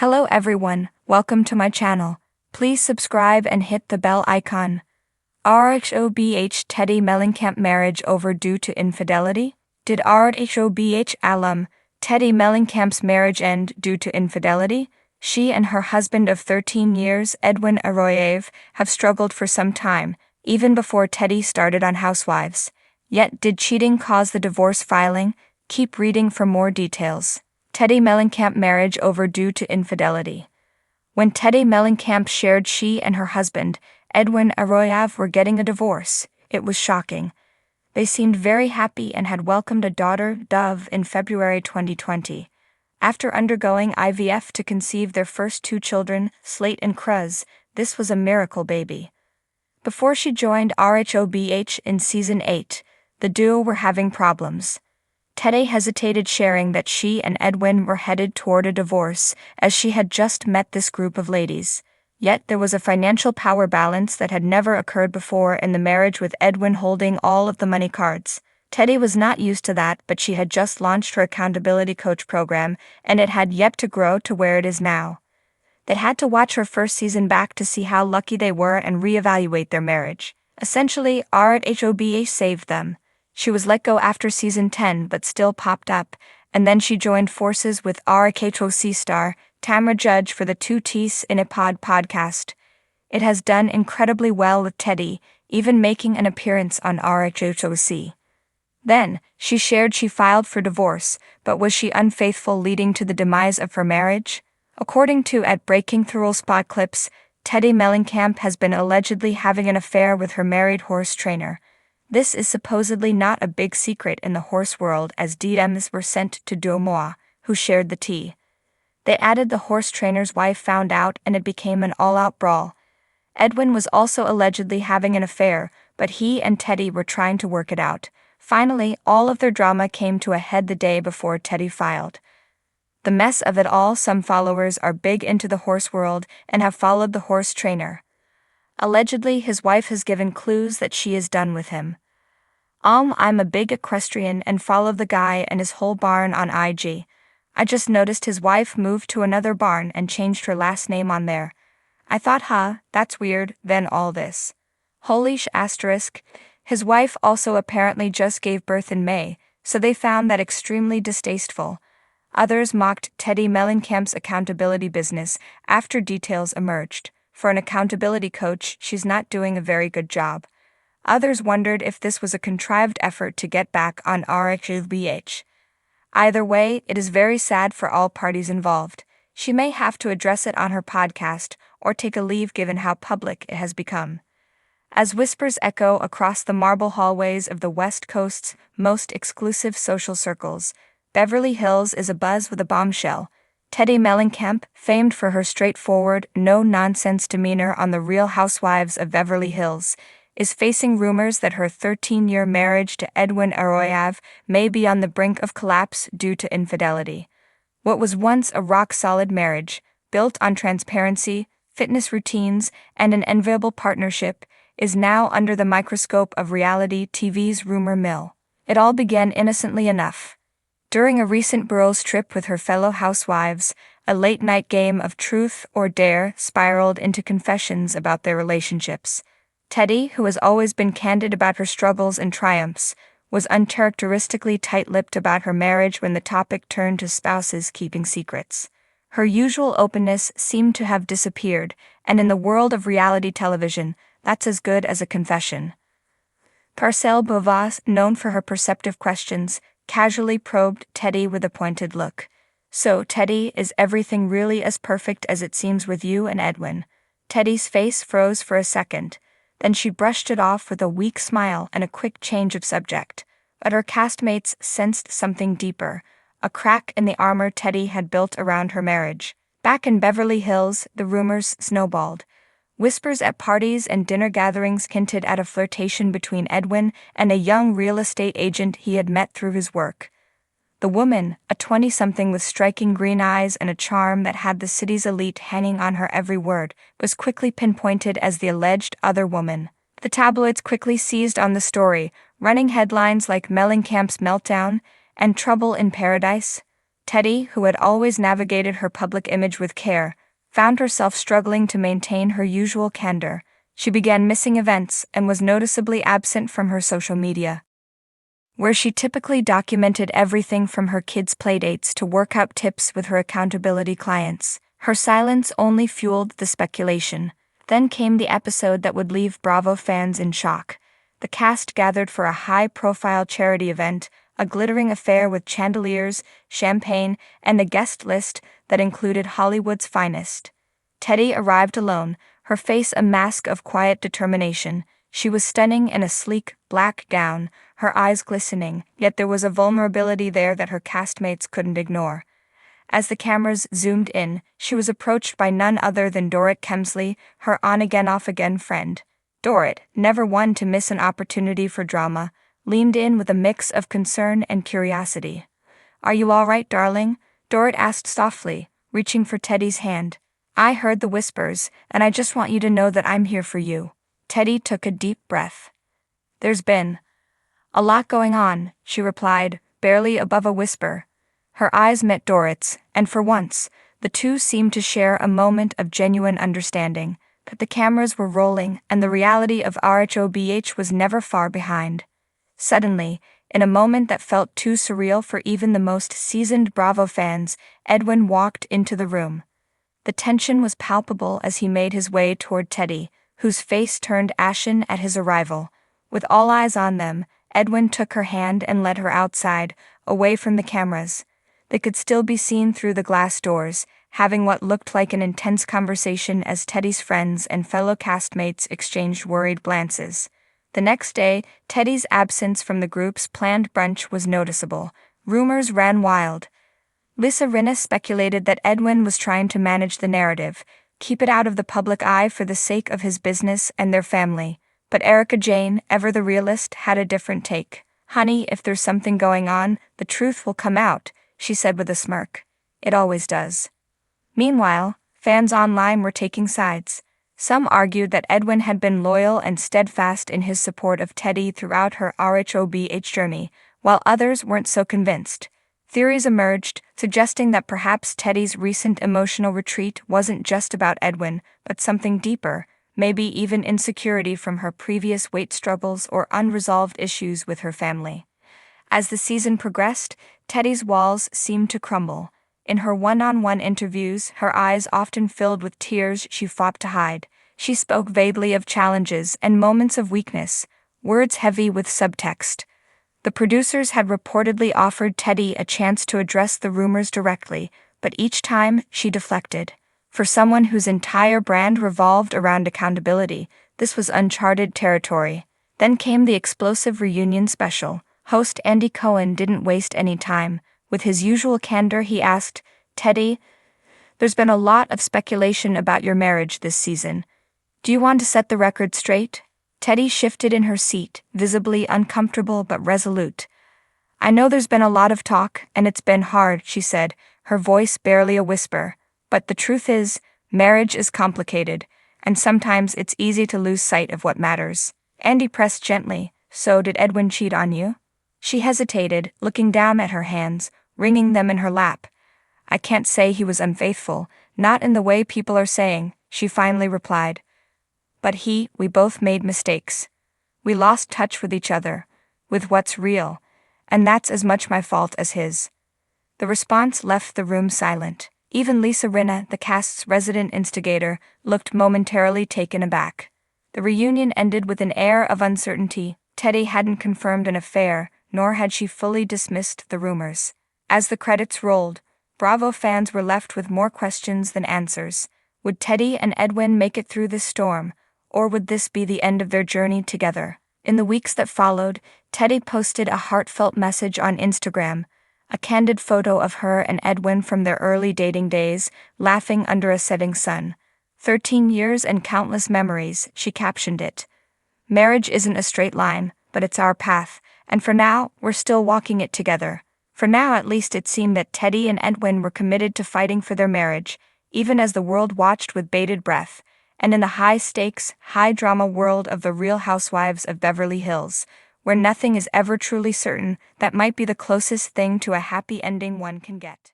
Hello everyone, welcome to my channel. Please subscribe and hit the bell icon. RHOBH Teddi Mellencamp marriage overdue to infidelity? Did RHOBH alum Teddi Mellencamp's marriage end due to infidelity? She and her husband of 13 years, Edwin Arroyav, have struggled for some time, even before Teddi started on Housewives. Yet did cheating cause the divorce filing? Keep reading for more details. Teddi Mellencamp marriage overdue to infidelity. When Teddi Mellencamp shared she and her husband, Edwin Arroyav, were getting a divorce, it was shocking. They seemed very happy and had welcomed a daughter, Dove, in February 2020. After undergoing IVF to conceive their first two children, Slate and Cruz, this was a miracle baby. Before she joined RHOBH in Season 8, the duo were having problems. Teddi hesitated sharing that she and Edwin were headed toward a divorce, as she had just met this group of ladies. Yet there was a financial power balance that had never occurred before in the marriage, with Edwin holding all of the money cards. Teddi was not used to that, but she had just launched her accountability coach program, and it had yet to grow to where it is now. They had to watch her first season back to see how lucky they were and reevaluate their marriage. Essentially, RHOBH saved them. She was let go after season 10 but still popped up, and then she joined forces with RHOC star Tamra Judge for the Two Teas in a Pod podcast. It has done incredibly well with Teddi, even making an appearance on RHOC. Then, she shared she filed for divorce, but was she unfaithful, leading to the demise of her marriage? According to Breaking Through Spot Clips, Teddi Mellencamp has been allegedly having an affair with her married horse trainer. This is supposedly not a big secret in the horse world, as DMs were sent to Dumois, who shared the tea. They added the horse trainer's wife found out, and it became an all-out brawl. Edwin was also allegedly having an affair, but he and Teddi were trying to work it out. Finally, all of their drama came to a head the day before Teddi filed. The mess of it all: some followers are big into the horse world and have followed the horse trainer. Allegedly, his wife has given clues that she is done with him. I'm a big equestrian and follow the guy and his whole barn on IG. I just noticed his wife moved to another barn and changed her last name on there. I thought, that's weird, then all this. Holy sh**. His wife also apparently just gave birth in May, so they found that extremely distasteful. Others mocked Teddi Mellencamp's accountability business after details emerged. For an accountability coach, she's not doing a very good job. Others wondered if this was a contrived effort to get back on RHOBH. Either way, it is very sad for all parties involved. She may have to address it on her podcast or take a leave, given how public it has become. As whispers echo across the marble hallways of the West Coast's most exclusive social circles, Beverly Hills is abuzz with a bombshell. Teddi Mellencamp, famed for her straightforward, no-nonsense demeanor on The Real Housewives of Beverly Hills, is facing rumors that her 13-year marriage to Edwin Arroyav may be on the brink of collapse due to infidelity. What was once a rock-solid marriage, built on transparency, fitness routines, and an enviable partnership, is now under the microscope of reality TV's rumor mill. It all began innocently enough. During a recent Burroughs trip with her fellow housewives, a late-night game of truth or dare spiraled into confessions about their relationships. Teddi, who has always been candid about her struggles and triumphs, was uncharacteristically tight-lipped about her marriage when the topic turned to spouses keeping secrets. Her usual openness seemed to have disappeared, and in the world of reality television, that's as good as a confession. Parcelle Beauvais, known for her perceptive questions, casually probed Teddi with a pointed look. "So, Teddi, is everything really as perfect as it seems with you and Edwin?" Teddi's face froze for a second. Then she brushed it off with a weak smile and a quick change of subject. But her castmates sensed something deeper, a crack in the armor Teddi had built around her marriage. Back in Beverly Hills, the rumors snowballed. Whispers at parties and dinner gatherings hinted at a flirtation between Edwin and a young real estate agent he had met through his work. The woman, a 20-something with striking green eyes and a charm that had the city's elite hanging on her every word, was quickly pinpointed as the alleged other woman. The tabloids quickly seized on the story, running headlines like Mellencamp's meltdown and Trouble in Paradise. Teddi, who had always navigated her public image with care, found herself struggling to maintain her usual candor. She began missing events and was noticeably absent from her social media, where she typically documented everything from her kids' playdates to workout tips with her accountability clients. Her silence only fueled the speculation. Then came the episode that would leave Bravo fans in shock. The cast gathered for a high-profile charity event, a glittering affair with chandeliers, champagne, and a guest list that included Hollywood's finest. Teddi arrived alone, her face a mask of quiet determination. She was stunning in a sleek, black gown, her eyes glistening, yet there was a vulnerability there that her castmates couldn't ignore. As the cameras zoomed in, she was approached by none other than Dorrit Kemsley, her on-again off-again friend. Dorrit, never one to miss an opportunity for drama, leaned in with a mix of concern and curiosity. "Are you all right, darling?" Dorrit asked softly, reaching for Teddy's hand. "I heard the whispers, and I just want you to know that I'm here for you." Teddi took a deep breath. "There's been a lot going on," she replied, barely above a whisper. Her eyes met Dorrit's, and for once, the two seemed to share a moment of genuine understanding, but the cameras were rolling and the reality of RHOBH was never far behind. Suddenly, in a moment that felt too surreal for even the most seasoned Bravo fans, Edwin walked into the room. The tension was palpable as he made his way toward Teddi, whose face turned ashen at his arrival. With all eyes on them, Edwin took her hand and led her outside, away from the cameras. They could still be seen through the glass doors, having what looked like an intense conversation as Teddi's friends and fellow castmates exchanged worried glances. The next day, Teddi's absence from the group's planned brunch was noticeable. Rumors ran wild. Lisa Rinna speculated that Edwin was trying to manage the narrative, keep it out of the public eye for the sake of his business and their family. But Erica Jane, ever the realist, had a different take. "Honey, if there's something going on, the truth will come out," she said with a smirk. "It always does." Meanwhile, fans online were taking sides. Some argued that Edwin had been loyal and steadfast in his support of Teddi throughout her RHOBH journey, while others weren't so convinced. Theories emerged, suggesting that perhaps Teddi's recent emotional retreat wasn't just about Edwin, but something deeper, maybe even insecurity from her previous weight struggles or unresolved issues with her family. As the season progressed, Teddi's walls seemed to crumble. In her one-on-one interviews, her eyes often filled with tears she fought to hide. She spoke vaguely of challenges and moments of weakness, words heavy with subtext. The producers had reportedly offered Teddi a chance to address the rumors directly, but each time she deflected. For someone whose entire brand revolved around accountability, this was uncharted territory. Then came the explosive reunion special. Host Andy Cohen didn't waste any time. With his usual candor, he asked, "Teddi, there's been a lot of speculation about your marriage this season. Do you want to set the record straight?" Teddi shifted in her seat, visibly uncomfortable but resolute. "I know there's been a lot of talk, and it's been hard," she said, her voice barely a whisper. "But the truth is, marriage is complicated, and sometimes it's easy to lose sight of what matters." Andy pressed gently, "So did Edwin cheat on you?" She hesitated, looking down at her hands, wringing them in her lap. "I can't say he was unfaithful, not in the way people are saying," she finally replied. "But we both made mistakes. We lost touch with each other, with what's real, and that's as much my fault as his." The response left the room silent. Even Lisa Rinna, the cast's resident instigator, looked momentarily taken aback. The reunion ended with an air of uncertainty. Teddi hadn't confirmed an affair, nor had she fully dismissed the rumors. As the credits rolled, Bravo fans were left with more questions than answers. Would Teddi and Edwin make it through this storm, or would this be the end of their journey together? In the weeks that followed, Teddi posted a heartfelt message on Instagram, a candid photo of her and Edwin from their early dating days, laughing under a setting sun. 13 years and countless memories, she captioned it. "Marriage isn't a straight line, but it's our path, and for now, we're still walking it together." For now at least it seemed that Teddi and Edwin were committed to fighting for their marriage, even as the world watched with bated breath. And in the high-stakes, high-drama world of the Real Housewives of Beverly Hills, where nothing is ever truly certain, that might be the closest thing to a happy ending one can get.